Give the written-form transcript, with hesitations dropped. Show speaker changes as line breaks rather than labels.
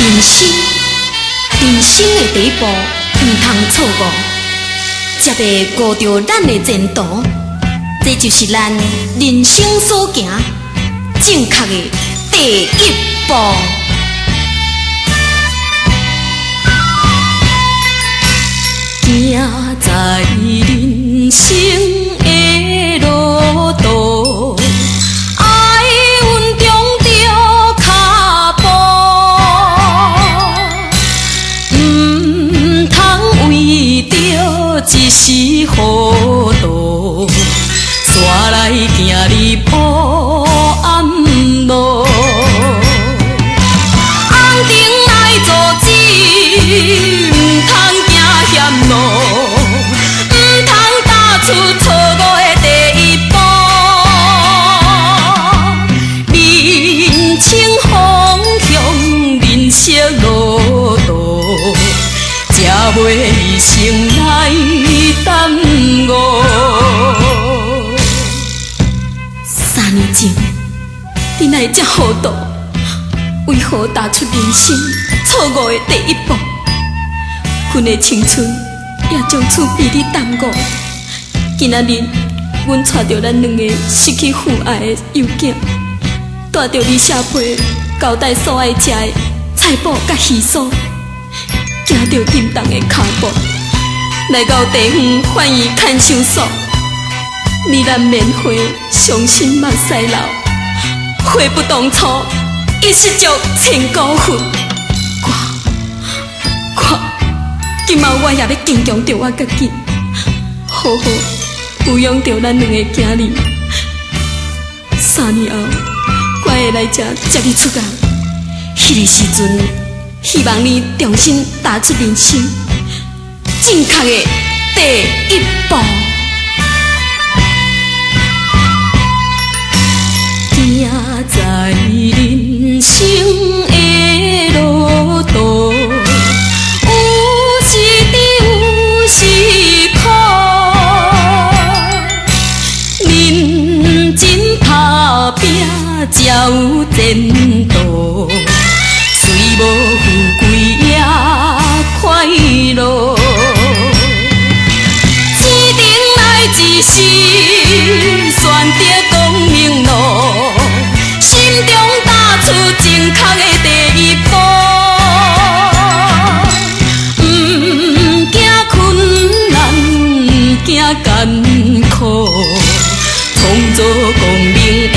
人生的第一步，唔通错误，才会误着咱的前途。这就是咱人生所行正确的第一步。行在人生的路途。一时糊涂，煞来行入黑暗路。红灯爱做子，唔通行险路，唔通踏出错误的第一步。人生方向，人生路途，才袂一生来耽误。3年前，你哪会这糊涂？为何踏出人生错误的第一步？阮的青春也将此被你耽误。今仔日，阮带着咱两个失去父爱的幼囝，带着你下辈交代所爱食的菜脯甲鱼酥，行着沉重的脚步。来到地方反而看守所，你难免会伤心目屎流，悔不当初，一失足千古恨。我今仔我也要坚强着我家己，好好抚养着咱两个囝儿。3年后，我会来这接你出家。迄个时阵，希望你重新踏出人生正确的第一步。行在人生的路途，有时甜有时苦，认真打拼才有前途，虽无富贵也快乐。一时选择光明路，心中踏出正确的第一步。唔惊困难，唔惊艰苦，创造光明的